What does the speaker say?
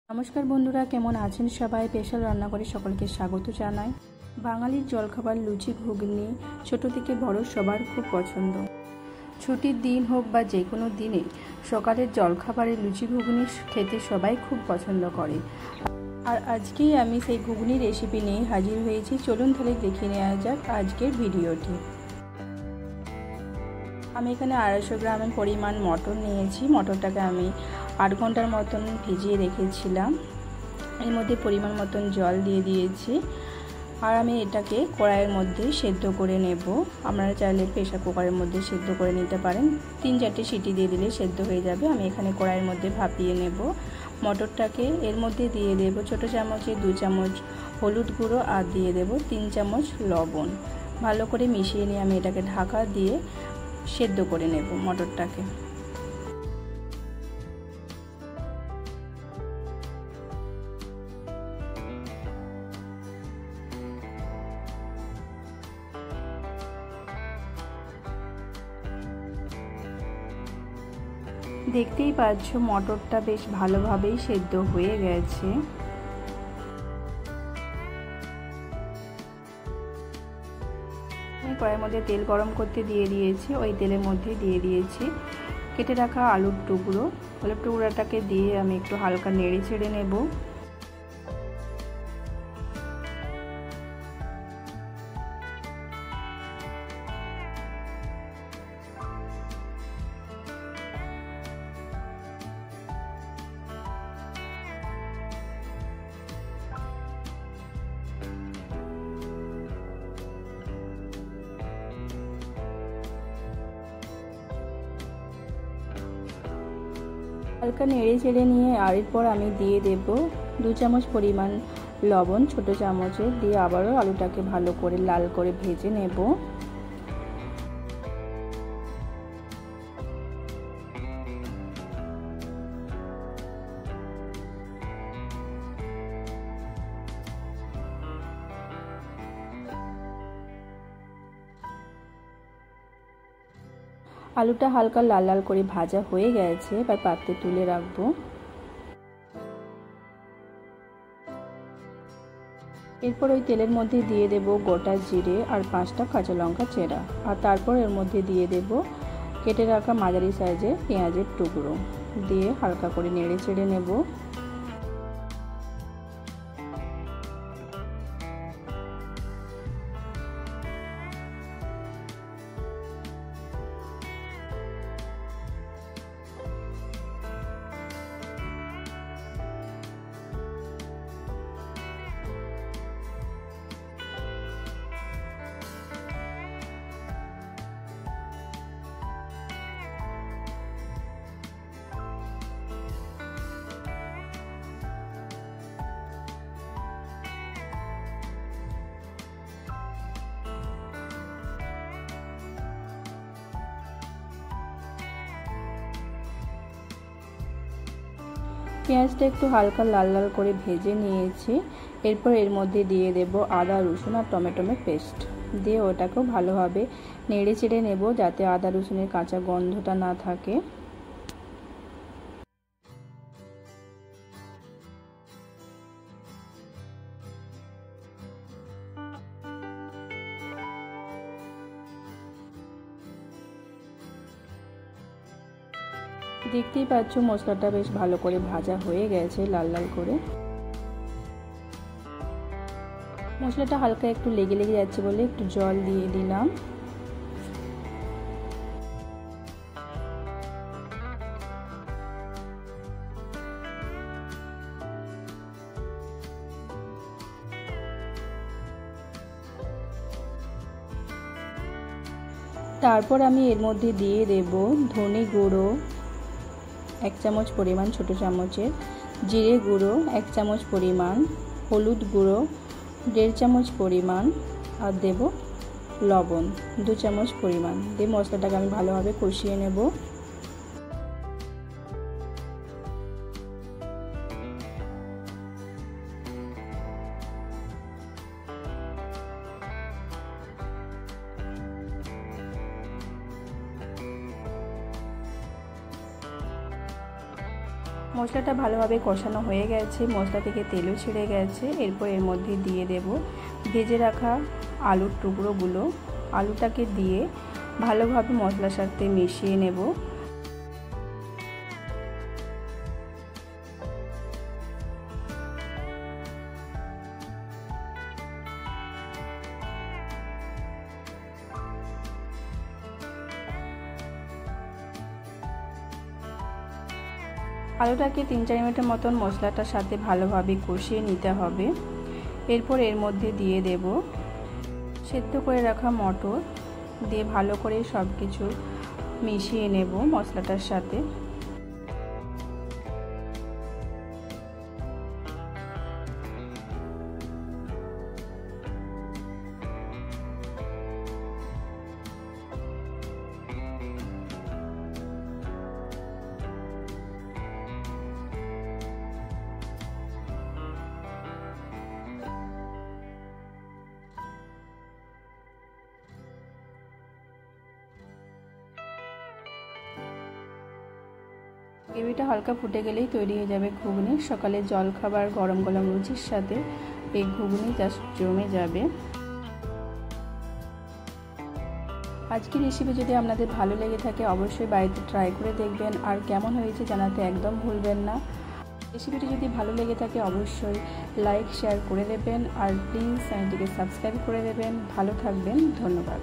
নমস্কার বন্ধুরা, কেমন আছেন সবাই? স্পেশাল রান্নাঘরে সকলকে স্বাগত জানাই। বাঙালির জলখাবার লুচি ঘুগনি ছোট থেকে বড় সবার খুব পছন্দ। ছুটির দিন হোক বা যে কোনো দিনে সকালের জলখাবারে লুচি ঘুগনি খেতে সবাই খুব পছন্দ করে। আর আজকেই আমি সেই ঘুগনি রেসিপি নিয়ে হাজির হয়েছি। চলুন তাহলে দেখে নেওয়া যাক আজকের ভিডিওটি। আমি এখানে 250 গ্রামের পরিমাণ মটর নিয়েছি। মটরটাকে আমি 8 ঘন্টার মতন ভিজিয়ে রেখেছিলাম। এর মধ্যে পরিমাণ মতন জল দিয়ে দিয়েছি। আর আমি এটাকে কড়াইয়ের মধ্যে সেদ্ধ করে নেব। আপনারা চাইলে প্রেসার কুকারের মধ্যে সেদ্ধ করে নিতে পারেন। 3-4টে সিটি দিয়ে দিলে সেদ্ধ হয়ে যাবে। আমি এখানে কড়াইয়ের মধ্যে ভাপিয়ে নেব। মটরটাকে এর মধ্যে দিয়ে দেব ছোটো চামচে 2 চামচ হলুদ গুঁড়ো আর দিয়ে দেব 3 চামচ লবণ। ভালো করে মিশিয়ে নিয়ে আমি এটাকে ঢাকা দিয়ে সেদ্ধ করে নেব মটরটাকে। দেখতেই পাচ্ছ মটরটা বেশ ভালোভাবেই সেদ্ধ হয়ে গেছে। আমি কড়াইয়ের মধ্যে তেল গরম করতে দিয়ে দিয়েছি। ওই তেলের মধ্যে দিয়ে দিয়েছি কেটে রাখা আলুর টুকরো। আলুর টুকরোটাকে দিয়ে আমি একটু হালকা নেড়ে ছেড়ে নেব। হালকা নেড়ে চেড়ে নিয়ে আর এরপর আমি দিয়ে দেব 2 চামচ পরিমাণ লবণ ছোট চামচে দিয়ে আবারও আলুটাকে ভালো করে লাল করে ভেজে নেব। আলুটা হালকা লাল লাল করে ভাজা হয়ে গেছে। এবার পাত্রে তুলে রাখবো। এরপর ওই তেলের মধ্যে দিয়ে দেব গোটা জিরে আর 5টা কাঁচা লঙ্কা চেরা। আর তারপর এর মধ্যে দিয়ে দেব কেটে রাখা মাঝারি সাইজের পেঁয়াজের টুকরো দিয়ে হালকা করে নেড়ে চেড়ে নেব। পেঁয়াজটা একটু হালকা লাল লাল করে ভেজে নিয়েছি। এরপর এর মধ্যে দিয়ে দেব আদা রসুন আর টমেটোর পেস্ট দিয়ে ওটাকেও ভালোভাবে নেড়ে চেড়ে নেব যাতে আদা রসুনের কাঁচা গন্ধটা না থাকে। দেখতেই পাচ্ছ মশলাটা বেশ ভালো করে ভাজা হয়ে গেছে লাল লাল করে। মশলাটা হালকা একটু লেগে লেগে যাচ্ছে বলে একটু জল দিয়ে দিলাম। তারপর আমি এর মধ্যে দিয়ে দেব ধনে গুঁড়ো 1 চামচ পরিমাণ ছোটো চামচের, জিরে গুঁড়ো 1 চামচ পরিমাণ, হলুদ গুঁড়ো 1.5 চামচ পরিমাণ আর দেব লবণ 2 চামচ পরিমাণ দিয়ে মশলাটাকে আমি ভালোভাবে কষিয়ে নেব। মশলাটা ভালোভাবে কষানো হয়ে গেছে, মশলা থেকে তেলও ছেড়ে গেছে। এরপর এর মধ্যে দিয়ে দেব ভেজে রাখা আলুর টুকরোগুলো। আলুটাকে দিয়ে ভালোভাবে মশলার সাথে মিশিয়ে নেব। আলুটাকে 3-4 মিনিটের মতন মশলাটার সাথে ভালোভাবে কষিয়ে নিতে হবে। এরপর এর মধ্যে দিয়ে দেব সেদ্ধ করে রাখা মটর, দিয়ে ভালো করে সব কিছু মিশিয়ে নেব মশলাটার সাথে। গ্রেভিটা হালকা ফুটে গেলেই তৈরি হয়ে যাবে ঘুগনি। সকালে জলখাবার গরম গরম লুচির সাথে এই ঘুগনি জাস্ট জমে যাবে। আজকের রেসিপি যদি আপনাদের ভালো লেগে থাকে অবশ্যই বাড়িতে ট্রাই করে দেখবেন, আর কেমন হয়েছে জানাতে একদম ভুলবেন না। রেসিপিটি যদি ভালো লেগে থাকে অবশ্যই লাইক শেয়ার করে দেবেন, আর প্লিজ চ্যানেলটিকে সাবস্ক্রাইব করে দেবেন। ভালো থাকবেন, ধন্যবাদ।